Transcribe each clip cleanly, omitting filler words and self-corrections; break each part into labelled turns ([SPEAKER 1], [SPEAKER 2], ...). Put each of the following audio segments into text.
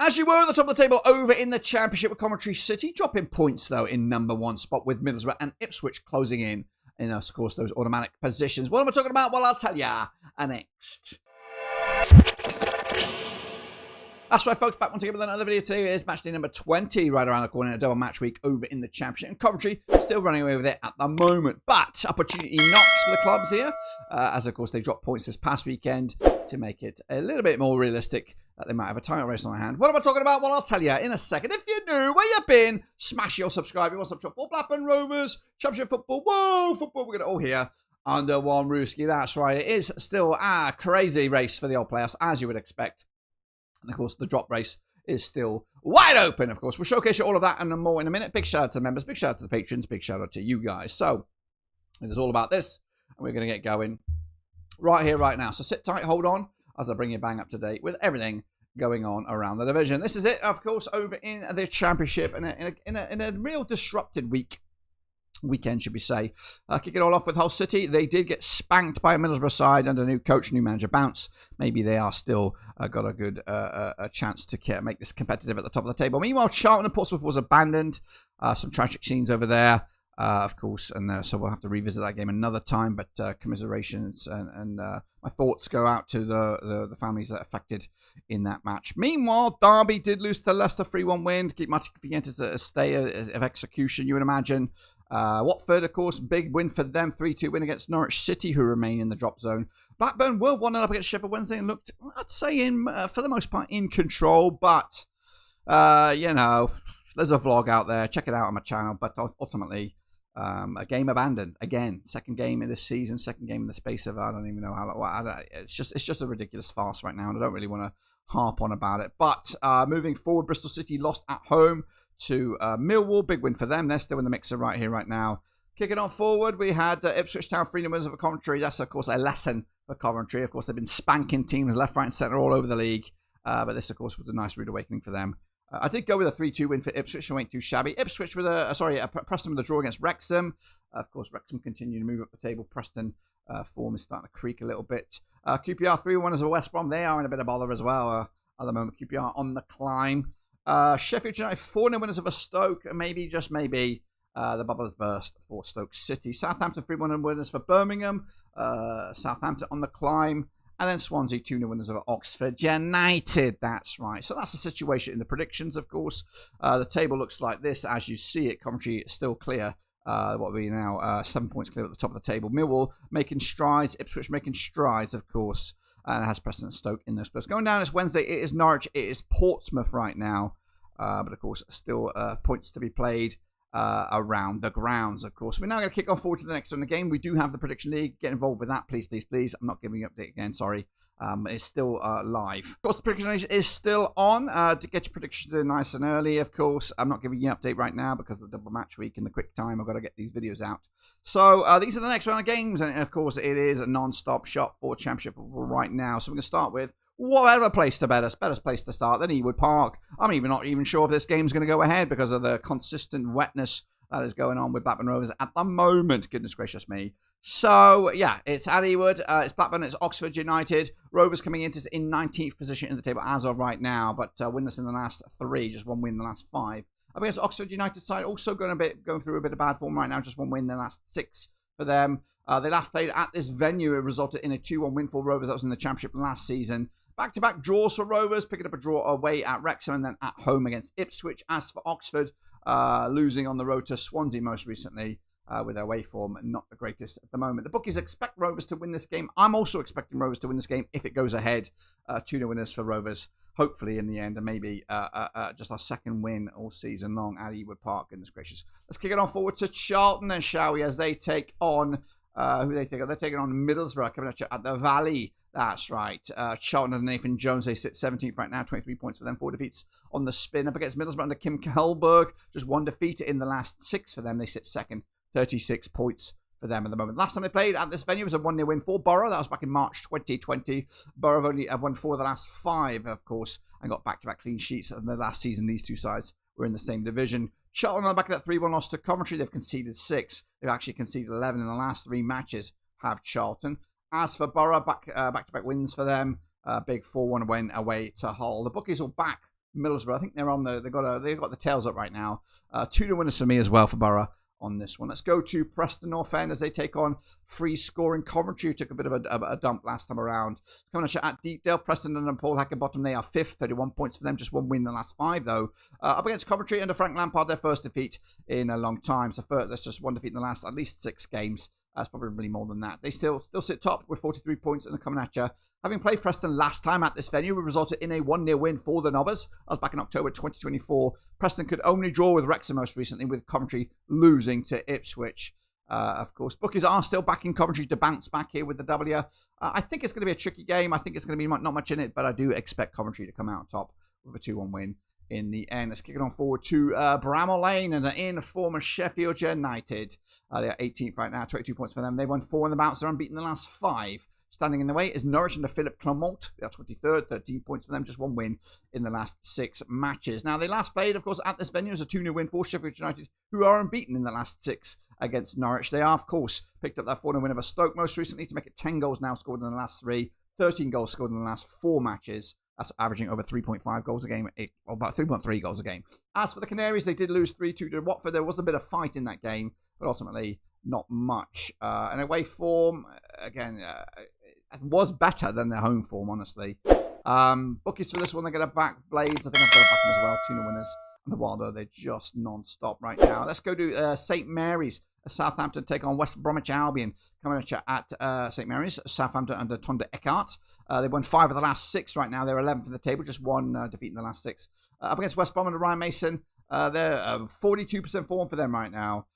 [SPEAKER 1] As you were at the top of the table over in the Championship with Coventry City, dropping points though in number 1 spot with Middlesbrough and Ipswich closing in of course those automatic positions. What am I talking about? Well, I'll tell ya next. That's right, folks, back once again with another video. Today is match day number 20, right around the corner in a double match week over in the Championship. And Coventry still running away with it at the moment. But opportunity knocks for the clubs here, as of course they dropped points this past weekend to make it a little bit more realistic that they might have a title race on their hand. What am I talking about? Well, I'll tell you in a second. If you're new, where you been, smash your subscribe. What's up, shop for Blackburn Rovers, Championship football. Whoa, football, we're going to all here under one rooski. That's right. It is still a crazy race for the old playoffs, as you would expect. And, of course, the drop race is still wide open, of course. We'll showcase you all of that and more in a minute. Big shout out to the members, big shout out to the patrons, big shout out to you guys. So, it is all about this, and we're going to get going right here, right now. So, sit tight, hold on, as I bring you bang up to date with everything going on around the division. This is it, of course, over in the Championship in a real disrupted weekend, should we say. Kick it all off with Hull City. They did get spanked by a Middlesbrough side under new coach, new manager Bounce. Maybe they are still got a good chance to make this competitive at the top of the table. Meanwhile, Charlton and Portsmouth was abandoned. Some tragic scenes over there, of course, and so we'll have to revisit that game another time. But commiserations and my thoughts go out to the families that are affected in that match. Meanwhile, Derby did lose to Leicester 3-1 win to keep Martin Confientes a stay of execution, you would imagine. Watford, of course, big win for them. 3-2 win against Norwich City, who remain in the drop zone. Blackburn were 1-0 up against Sheffield Wednesday and looked, I'd say, for the most part, in control. But, you know, there's a vlog out there. Check it out on my channel. But ultimately, a game abandoned. Again, second game in this season, second game in the space of, I don't even know how. It's just a ridiculous farce right now, and I don't really want to harp on about it. But moving forward, Bristol City lost at home to Millwall. Big win for them. They're still in the mixer right here, right now. Kicking on forward, we had Ipswich Town 3-0 wins over Coventry. That's, of course, a lesson for Coventry. Of course, they've been spanking teams left, right, and centre all over the league. But this, of course, was a nice rude awakening for them. I did go with a 3-2 win for Ipswich. I ain't too shabby. Ipswich with Preston with a draw against Wrexham. Of course, Wrexham continue to move up the table. Preston form is starting to creak a little bit. QPR 3-1 as a West Brom. They are in a bit of bother as well at the moment. QPR on the climb. Sheffield United 4-0 winners over Stoke. Maybe, just maybe, the bubble has burst for Stoke City. Southampton 3-1 winners for Birmingham. Southampton on the climb. And then Swansea 2-0 winners over Oxford United. That's right. So that's the situation in the predictions, of course. The table looks like this as you see it. Coventry is still clear. What are we now? 7 points clear at the top of the table. Millwall making strides. Ipswich making strides, of course. And it has Preston and Stoke in those places. Going down this Wednesday, it is Norwich. It is Portsmouth right now. But, of course, still points to be played around the grounds, of course. We're now going to kick on forward to the next one. Again, we do have the Prediction League. Get involved with that, please, please, please. I'm not giving you an update again, sorry. It's still live. Of course, the Prediction League is still on. To get your predictions in nice and early, of course. I'm not giving you an update right now because of the double match week and the quick time. I've got to get these videos out. So, these are the next round of games. And, of course, it is a non-stop shop for Championship right now. So, we're going to start with whatever place to better place to start than Ewood Park. I'm not even sure if this game's going to go ahead because of the consistent wetness that is going on with Blackburn Rovers at the moment. Goodness gracious me. So, yeah, it's at Ewood. It's Blackburn, it's Oxford United. Rovers coming in 19th position in the table as of right now, but winless in the last 3, just one win in the last 5. Up against Oxford United side, also going through a bit of bad form right now, just one win in the last 6 for them. They last played at this venue. It resulted in a 2-1 win for Rovers. That was in the Championship last season. Back-to-back draws for Rovers, picking up a draw away at Wrexham and then at home against Ipswich. As for Oxford, losing on the road to Swansea most recently with their away form, not the greatest at the moment. The bookies expect Rovers to win this game. I'm also expecting Rovers to win this game if it goes ahead. 2-0 winners for Rovers, hopefully in the end, and maybe just our second win all season long at Ewood Park. Goodness gracious. Let's kick it on forward to Charlton then, shall we, as they take on who they take on? They're taking on Middlesbrough, coming at the Valley. That's right. Charlton and Nathan Jones, they sit 17th right now, 23 points for them, 4 defeats on the spin. Up against Middlesbrough under Kim Kjellberg, just 1 defeat in the last 6 for them. They sit second, 36 points for them at the moment. Last time they played at this venue was a 1-0 win for Borough. That was back in March 2020. Borough have only won 4 of the last 5, of course, and got back-to-back clean sheets. And the last season, these two sides were in the same division. Charlton on the back of that 3-1 loss to Coventry. They've conceded 6. They've actually conceded 11 in the last 3 matches, have Charlton. As for Borough, back-to-back wins for them. Big 4-1 win away to Hull. The bookies will back Middlesbrough. I think they're on they've got the tails up right now. 2-0 winners for me as well for Borough on this one. Let's go to Preston North End as they take on free scoring Coventry, who took a bit of a dump last time around. Coming at Deepdale, Preston and Paul Hackenbottom, they are 5th, 31 points for them, just 1 win in the last 5 though. Up against Coventry under Frank Lampard, their first defeat in a long time. So that's just 1 defeat in the last at least 6 games. That's probably more than that. They still sit top with 43 points and are coming at you. Having played Preston last time at this venue, it resulted in a 1-0 win for the Nobbers. That was back in October 2024. Preston could only draw with Wrexham most recently, with Coventry losing to Ipswich. Of course, bookies are still backing Coventry to bounce back here with the W. I think it's going to be a tricky game. I think it's going to be not much in it, but I do expect Coventry to come out top with a 2-1 win in the end. Let's kick it on forward to Bramall Lane and in former Sheffield United. They are 18th right now, 22 points for them. They won 4 in the bounce. They're unbeaten the last 5. Standing in the way is Norwich under Philip Clement. They are 23rd, 13 points for them, just 1 win in the last 6 matches. Now, they last played, of course, at this venue as a 2-0 win for Sheffield United, who are unbeaten in the last 6 against Norwich. They are, of course, picked up that 4-0 win over Stoke most recently to make it 10 goals now scored in the last 3, 13 goals scored in the last 4 matches. That's averaging over 3.5 goals a game, or about 3.3 goals a game. As for the Canaries, they did lose 3-2 to Watford. There was a bit of fight in that game, but ultimately not much. And away form, again, it was better than their home form, honestly. Bookies for this one, they're going to back Blades. I think I've got to back them as well. 2-0 winners. And the Wilder, they're just non-stop right now. Let's go to St. Mary's. Southampton take on West Bromwich Albion. Coming at St. Mary's. Southampton under Tonda Eckhart. They won 5 of the last 6 right now. They're 11th in the table. Just 1 defeat in the last 6. Up against West Brom under Ryan Mason. They're 42% form for them right now.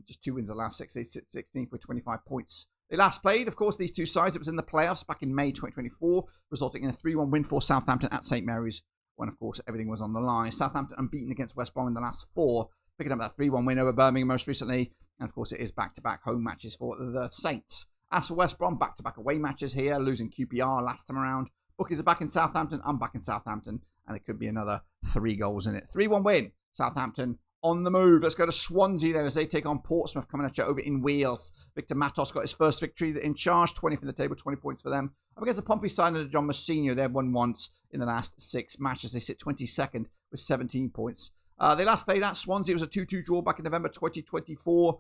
[SPEAKER 1] Just 2 wins the last 6. They sit 16th with 25 points. They last played, of course, these two sides. It was in the playoffs back in May 2024, resulting in a 3-1 win for Southampton at St. Mary's, when, of course, everything was on the line. Southampton unbeaten against West Brom in the last 4, picking up that 3-1 win over Birmingham most recently. And, of course, it is back-to-back home matches for the Saints. As for West Brom, back-to-back away matches here, losing QPR last time around. Bookies are back in Southampton. I'm back in Southampton, and it could be another 3 goals in it. 3-1 win, Southampton on the move. Let's go to Swansea there as they take on Portsmouth, coming at you over in Wales. Victor Matos got his first victory in charge, 20th in the table, 20 points for them. Up against the Pompey side under John Mousinho, they've won once in the last 6 matches. They sit 22nd with 17 points. They last played at Swansea. It was a 2-2 draw back in November 2024.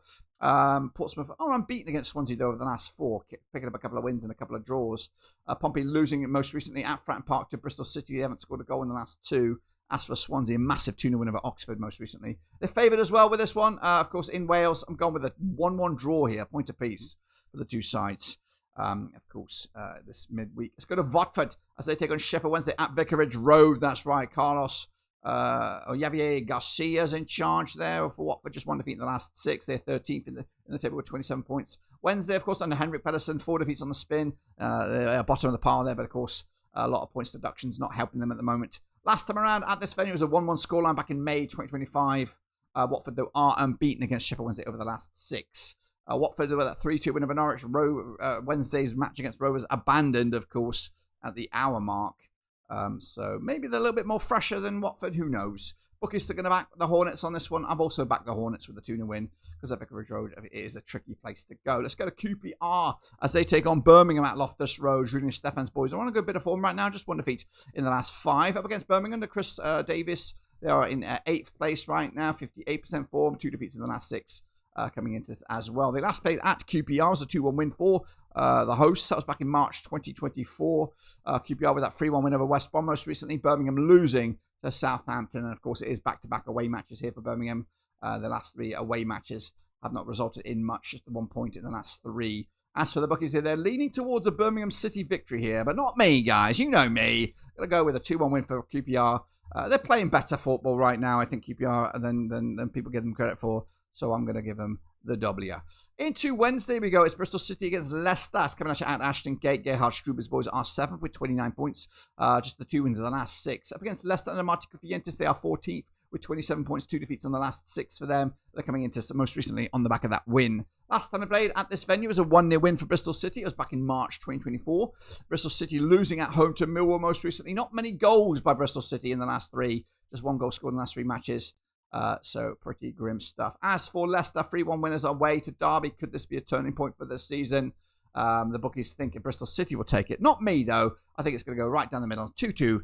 [SPEAKER 1] Portsmouth are unbeaten against Swansea, though, over the last 4, picking up a couple of wins and a couple of draws. Pompey losing most recently at Fratton Park to Bristol City. They haven't scored a goal in the last 2. As for Swansea, a massive 2-0 win over Oxford most recently. They're favoured as well with this one. Of course, in Wales, I'm going with a 1-1 draw here, point apiece for the 2 sides. Of course, this midweek. Let's go to Watford as they take on Sheffield Wednesday at Vicarage Road. That's right, Carlos Javier Garcia's in charge there for Watford. Just 1 defeat in the last 6. They're 13th in the table with 27 points. Wednesday, of course, under Henrik Pedersen, 4 defeats on the spin. They're bottom of the pile there, but of course, a lot of points deductions not helping them at the moment. Last time around at this venue, it was a 1-1 scoreline back in May 2025. Watford, though, are unbeaten against Sheffield Wednesday over the last 6. Watford, with that 3-2 win over Norwich. Wednesday's match against Rovers abandoned, of course, at the hour mark. So maybe they're a little bit more fresher than Watford. Who knows? Bookies still going to back the Hornets on this one. I've also backed the Hornets with the 2-0 win because at Vicarage Road it is a tricky place to go. Let's go to QPR as they take on Birmingham at Loftus Road. Rudy Stefan's boys are on a good bit of form right now. Just 1 defeat in the last 5. Up against Birmingham under Chris Davis. They are in 8th place right now. 58% form. 2 defeats in the last 6 coming into this as well. They last played at QPR. It was a 2-1 win for the hosts. That was back in March 2024. QPR with that 3-1 win over West Brom most recently. Birmingham losing to Southampton. And, of course, it is back-to-back away matches here for Birmingham. The last 3 away matches have not resulted in much, just the 1 point in the last 3. As for the bookies here, they're leaning towards a Birmingham City victory here, but not me, guys. You know me. Going to go with a 2-1 win for QPR. They're playing better football right now, I think, QPR, than people give them credit for. So I'm going to give them the W. Into Wednesday we go. It's Bristol City against Leicester. It's coming at Ashton Gate. Gerhard Struber's boys are 7th with 29 points. Just the 2 wins of the last 6. Up against Leicester under Martin Kofientis, they are 14th with 27 points, 2 defeats on the last 6 for them. They're coming into most recently on the back of that win. Last time they played at this venue was a 1-0 win for Bristol City. It was back in March 2024. Bristol City losing at home to Millwall most recently. Not many goals by Bristol City in the last 3. Just 1 goal scored in the last 3 matches. So pretty grim stuff. As for Leicester, 3-1 winners away to Derby. Could this be a turning point for this season? The bookies think Bristol City will take it. Not me, though. I think it's going to go right down the middle. 2-2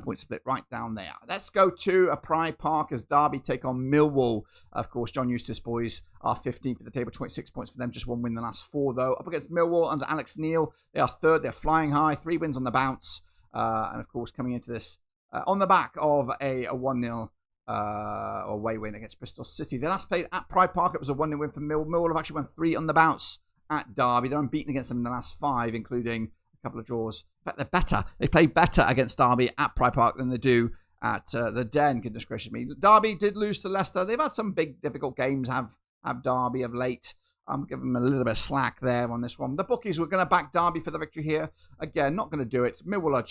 [SPEAKER 1] Point split right down there. Let's go to Pride Park as Derby take on Millwall. Of course, John Eustace boys are 15th at the table, 26 points for them. Just one win in the last 4, though. Up against Millwall under Alex Neil. They are 3rd. They're flying high. 3 wins on the bounce. And, of course, coming into this on the back of a 1-0 away win against Bristol City. They last played at Pride Park. It was a 1-0 win for Millwall. Millwall have actually won 3 on the bounce at Derby. They're unbeaten against them in the last 5, including couple of draws. In fact, they're better. They play better against Derby at Pride Park than they do at the Den. Goodness gracious me. Derby did lose to Leicester. They've had some big, difficult games, have Derby of late. I'm giving them a little bit of slack there on this one. The bookies were going to back Derby for the victory here. Again, not going to do it. Millwall are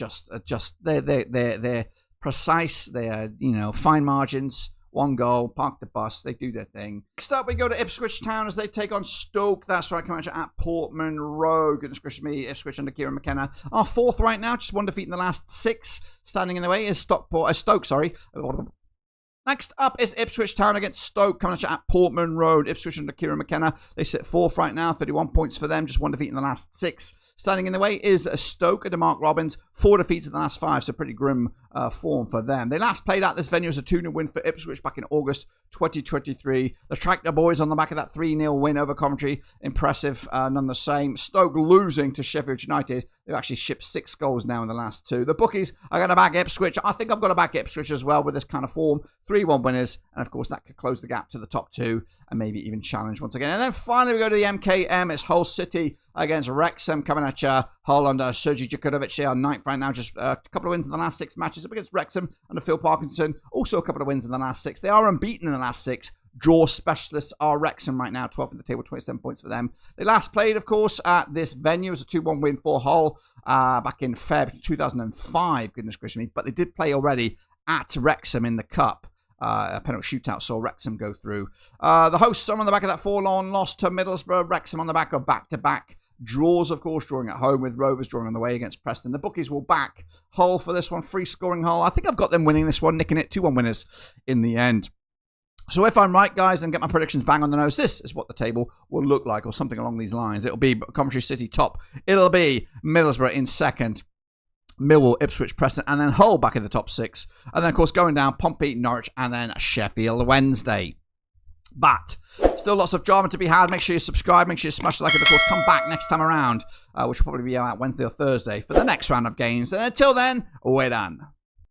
[SPEAKER 1] just they're precise. They're, fine margins. 1 goal, park the bus, they do their thing. Next up, we go to Ipswich Town as they take on Stoke. That's right, coming at Portman Road. Goodness gracious me, Ipswich under Kieran McKenna are 4th right now, just 1 defeat in the last 6. Standing in the way is Stoke. Next up is Ipswich Town against Stoke, coming at Portman Road. Ipswich under Kieran McKenna. They sit 4th right now, 31 points for them, just 1 defeat in the last 6. Standing in the way is Stoke under Mark Robbins, 4 defeats in the last 5, so pretty grim form for them. They last played at this venue as a 2-0 win for Ipswich back in August 2023. The Tractor Boys on the back of that 3-0 win over Coventry. Impressive, none the same. Stoke losing to Sheffield United. They've actually shipped 6 goals now in the last 2. The bookies are going to back Ipswich. I think I've got to back Ipswich as well with this kind of form. 3-1 winners. And of course, that could close the gap to the top 2 and maybe even challenge once again. And then finally, we go to the MKM. It's Hull City against Wrexham coming at you. Hull under Sergei Djukurovic. They are 9th right now. Just a couple of wins in the last 6 matches up against Wrexham under Phil Parkinson. Also a couple of wins in the last 6. They are unbeaten in the last 6. Draw specialists are Wrexham right now, 12th in the table, 27 points for them. They last played, of course, at this venue as a 2-1 win for Hull back in Feb 2005, goodness gracious me. But they did play already at Wrexham in the Cup. A penalty shootout saw Wrexham go through. The hosts are on the back of that 4-1 loss to Middlesbrough. Wrexham on the back of back-to-back draws, of course, drawing at home with Rovers, drawing on the way against Preston. The bookies will back Hull for this one. Free scoring Hull. I think I've got them winning this one, nicking it. 2-1 winners in the end. So if I'm right, guys, and get my predictions bang on the nose, this is what the table will look like, or something along these lines. It'll be Coventry City top. It'll be Middlesbrough in 2nd. Millwall, Ipswich, Preston, and then Hull back in the top 6. And then, of course, going down, Pompey, Norwich, and then Sheffield Wednesday. But still lots of drama to be had. Make sure you subscribe. Make sure you smash the like, and of course, come back next time around, which will probably be out Wednesday or Thursday for the next round of games. And until then, we're done.